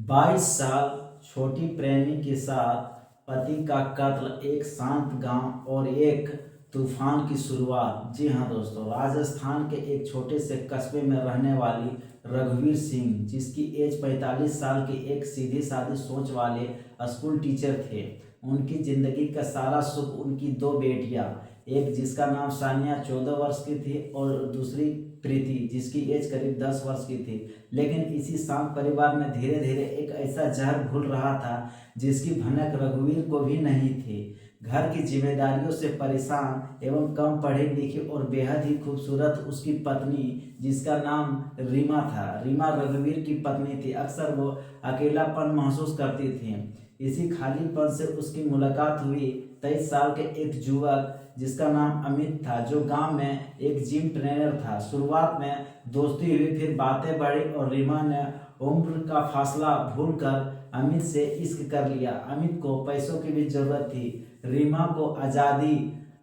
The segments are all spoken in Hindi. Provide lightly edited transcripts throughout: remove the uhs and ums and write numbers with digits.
22 साल छोटी प्रेमी के साथ पति का कत्ल, एक शांत गांव और एक तूफान की शुरुआत। जी हाँ दोस्तों, राजस्थान के एक छोटे से कस्बे में रहने वाली रघुवीर सिंह, जिसकी एज 45 साल के एक सीधी सादी सोच वाले स्कूल टीचर थे। उनकी जिंदगी का सारा सुख उनकी दो बेटियां, एक जिसका नाम सानिया 14 वर्ष की थी और दूसरी प्रीति जिसकी एज करीब 10 वर्ष की थी। लेकिन इसी शांत परिवार में धीरे धीरे एक ऐसा जहर घुल रहा था जिसकी भनक रघुवीर को भी नहीं थी। घर की जिम्मेदारियों से परेशान एवं कम पढ़ी लिखी और बेहद ही खूबसूरत उसकी पत्नी, जिसका नाम रीमा था। रीमा रघुवीर की पत्नी थी। अक्सर वो अकेलापन महसूस करती थी। इसी खालीपन से उसकी मुलाकात हुई 23 साल के एक युवक जिसका नाम अमित था, जो गांव में एक जिम ट्रेनर था। शुरुआत में दोस्ती हुई, फिर बातें बढ़ी और रीमा ने उम्र का फासला भूलकर अमित से इश्क कर लिया। अमित को पैसों की भी जरूरत थी, रीमा को आज़ादी।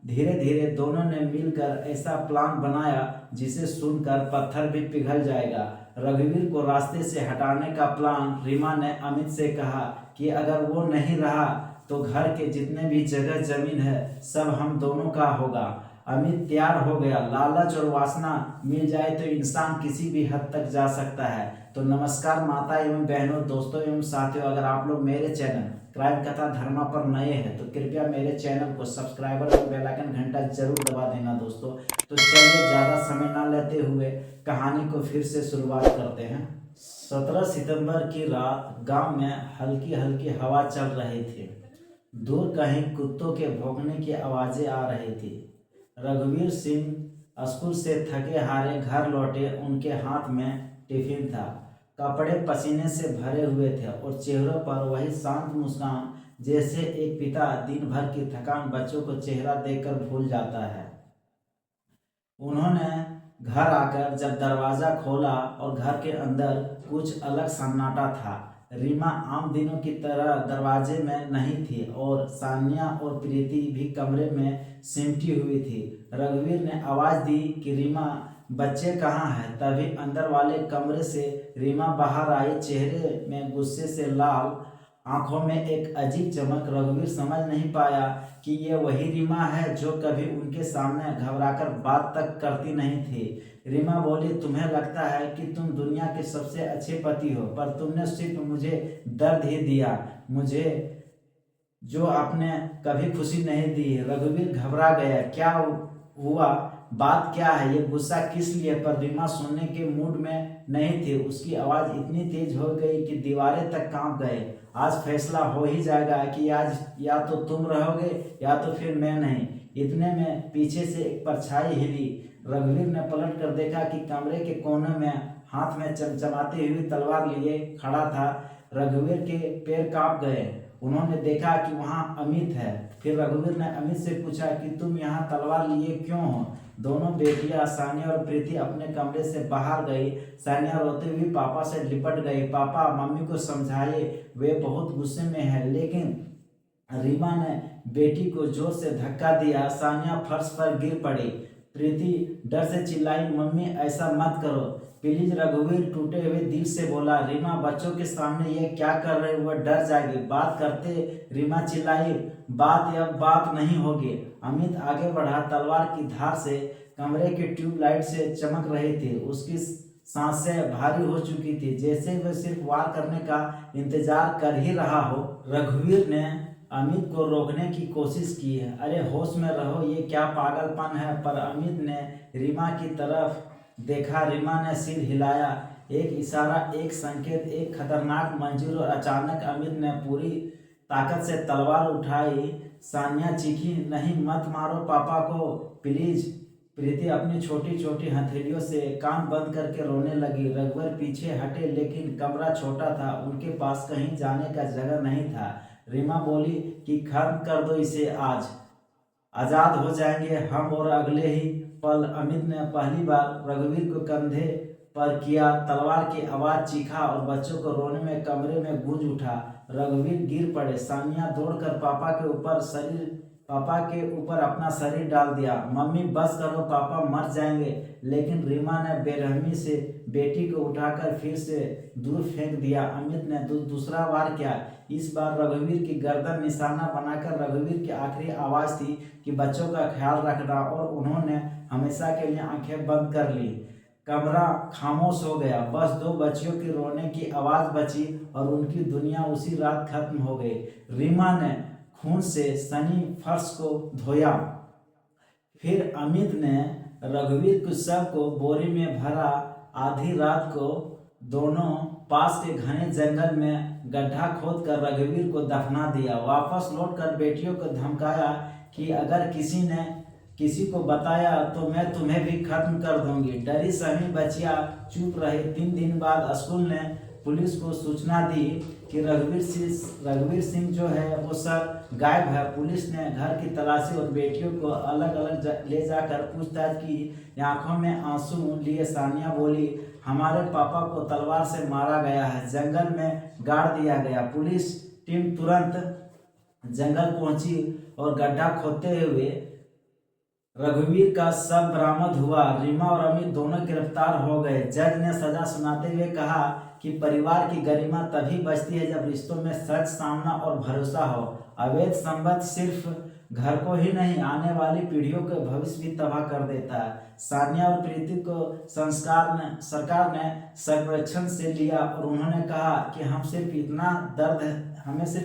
धीरे धीरे दोनों ने मिलकर ऐसा प्लान बनाया जिसे सुनकर पत्थर भी पिघल जाएगा। रघुवीर को रास्ते से हटाने का प्लान। रीमा ने अमित से कहा कि अगर वो नहीं रहा तो घर के जितने भी जगह जमीन है सब हम दोनों का होगा। अमित तैयार हो गया। लालच और वासना मिल जाए तो इंसान किसी भी हद तक जा सकता है। तो नमस्कार माता एवं बहनों, दोस्तों एवं साथियों, अगर आप लोग मेरे चैनल क्राइम कथा धर्मा पर नए हैं तो कृपया मेरे चैनल को सब्सक्राइबर और बेल आइकन घंटा जरूर दबा देना दोस्तों। तो चलिए ज़्यादा समय ना लेते हुए कहानी को फिर से शुरुआत करते हैं। 17 सितंबर की रात गांव में हल्की हल्की हवा चल रही थी। दूर कहीं कुत्तों के भौंकने की आवाज़ें आ रही थी। रघुवीर सिंह स्कूल से थके हारे घर लौटे। उनके हाथ में टिफिन था, कपड़े पसीने से भरे हुए थे और चेहरों पर वही शांत मुस्कान, जैसे एक पिता दिन भर की थकान बच्चों को चेहरा देखकर भूल जाता है। उन्होंने घर आकर जब दरवाज़ा खोला और घर के अंदर कुछ अलग सन्नाटा था। रीमा आम दिनों की तरह दरवाजे में नहीं थी और सानिया और प्रीति भी कमरे में सिमटी हुई थी। रघुवीर ने आवाज़ दी कि रीमा, बच्चे कहाँ हैं? तभी अंदर वाले कमरे से रीमा बाहर आई, चेहरे में गुस्से से लाल, आंखों में एक अजीब चमक। रघुवीर समझ नहीं पाया कि ये वही रीमा है जो कभी उनके सामने घबराकर बात तक करती नहीं थी। रीमा बोली, तुम्हें लगता है कि तुम दुनिया के सबसे अच्छे पति हो, पर तुमने सिर्फ मुझे दर्द ही दिया, मुझे जो आपने कभी खुशी नहीं दी। रघुवीर घबरा गया। क्या हुआ? बात क्या है? ये गुस्सा किस लिए? पर रीमा सुनने के मूड में नहीं थी। उसकी आवाज़ इतनी तेज हो गई कि दीवारें तक कांप गए। आज फैसला हो ही जाएगा कि आज या तो तुम रहोगे या तो फिर मैं नहीं। इतने में पीछे से एक परछाई हिली। रघुवीर ने पलट कर देखा कि कमरे के कोने में हाथ में चमचमाती हुई तलवार लिए खड़ा था। रघुवीर के पैर कांप गए। उन्होंने देखा कि वहाँ अमित है। फिर रघुवीर ने अमित से पूछा कि तुम यहाँ तलवार लिए क्यों हो? दोनों बेटियां सानिया और प्रीति अपने कमरे से बाहर गई। सानिया रोते हुए पापा से लिपट गई। पापा, मम्मी को समझाइए, वे बहुत गुस्से में है। लेकिन रीमा ने बेटी को जोर से धक्का दिया। सानिया फर्श पर गिर पड़ी। प्रीति डर से चिल्लाई, मम्मी ऐसा मत करो प्लीज। रघुवीर टूटे हुए दिल से बोला, रीमा, बच्चों के सामने ये क्या कर रहे हो? वह डर जाएगी। बात करते रीमा चिल्लाई, बात अब बात नहीं होगी। अमित आगे बढ़ा। तलवार की धार से कमरे की ट्यूबलाइट से चमक रही थी। उसकी सांसें भारी हो चुकी थी, जैसे वह सिर्फ वार करने का इंतजार कर ही रहा हो। रघुवीर ने अमित को रोकने की कोशिश की। अरे होश में रहो, ये क्या पागलपन है? पर अमित ने रीमा की तरफ देखा। रीमा ने सिर हिलाया। एक इशारा, एक संकेत, एक खतरनाक मंजूर, और अचानक अमित ने पूरी ताकत से तलवार उठाई। सानिया चीखी, नहीं, मत मारो पापा को प्लीज। प्रीति अपनी छोटी छोटी हथेलियों से कान बंद करके रोने लगी। रघुवर पीछे हटे, लेकिन कमरा छोटा था, उनके पास कहीं जाने का जगह नहीं था। रीमा बोली कि खत्म कर दो इसे, आज आज़ाद हो जाएंगे हम। और अगले ही पल अमित ने पहली बार रघुवीर को कंधे पर किया। तलवार की आवाज़, चीखा और बच्चों को रोने में कमरे में गूंज उठा। रघुवीर गिर पड़े। सानिया दौड़कर पापा के ऊपर शरीर पापा के ऊपर अपना शरीर डाल दिया। मम्मी बस करो, पापा मर जाएंगे। लेकिन रीमा ने बेरहमी से बेटी को उठाकर फिर से दूर फेंक दिया। अमित ने दूसरा वार किया। इस बार रघुवीर की गर्दन निशाना बनाकर रघुवीर की आखिरी आवाज थी कि बच्चों का ख्याल रखना, और उन्होंने हमेशा के लिए आंखें बंद कर ली। कमरा खामोश हो गया। बस दो बच्चियों की रोने की आवाज बची और उनकी दुनिया उसी रात खत्म हो गई। रीमा ने खून से सनी फर्श को धोया। फिर अमित ने रघुवीर के शव को बोरी में भरा। आधी रात को दोनों पास के घने जंगल में गड्ढा खोदकर रघुवीर को दफना दिया। वापस लौटकर बेटियों को धमकाया कि अगर किसी ने किसी को बताया तो मैं तुम्हें भी खत्म कर दूंगी। डरी सहमी बच्चियां चुप रही। 3 दिन बाद स्कूल ने पुलिस को सूचना दी कि रघुवीर सिंह जो है वो सर गायब है। पुलिस ने घर की तलाशी और बेटियों को अलग अलग ले जाकर पूछताछ की। आंखों में आंसू लिए सानिया बोली, हमारे पापा को तलवार से मारा गया है, जंगल में गाड़ दिया गया। पुलिस टीम तुरंत जंगल पहुंची और गड्ढा खोदते हुए रघुवीर का शव बरामद हुआ। रीमा और अमित दोनों गिरफ्तार हो गए। जज ने सजा सुनाते हुए कहा कि परिवार की गरिमा तभी बचती है जब रिश्तों में सच, सामना और भरोसा हो। अवैध संबंध सिर्फ घर को ही नहीं, आने वाली पीढ़ियों के भविष्य भी तबाह कर देता है। सानिया और प्रीति को सरकार ने संरक्षण से लिया और उन्होंने कहा कि हमें सिर्फ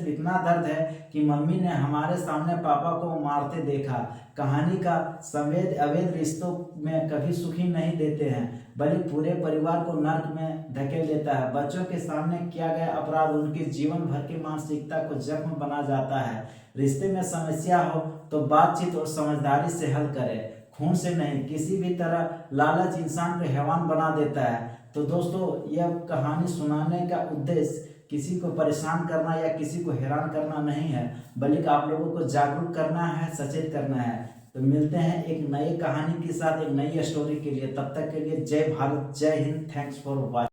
इतना दर्द है कि मम्मी ने हमारे सामने पापा को मारते देखा। कहानी का अवैध रिश्तों में कभी सुखी नहीं देते हैं, बल्कि पूरे परिवार को नर्क में धकेल देता है। बच्चों के सामने किया गया अपराध उनके जीवन भर की मानसिकता को जख्म बना जाता है। रिश्ते में समस्या हो तो बातचीत और समझदारी से हल करें, खून से नहीं। किसी भी तरह लालच इंसान को हैवान बना देता है। तो दोस्तों, यह कहानी सुनाने का उद्देश्य किसी को परेशान करना या किसी को हैरान करना नहीं है, बल्कि आप लोगों को जागरूक करना है, सचेत करना है। तो मिलते हैं एक नई कहानी के साथ, एक नई स्टोरी के लिए। तब तक के लिए जय भारत, जय हिंद। Thanks for watching.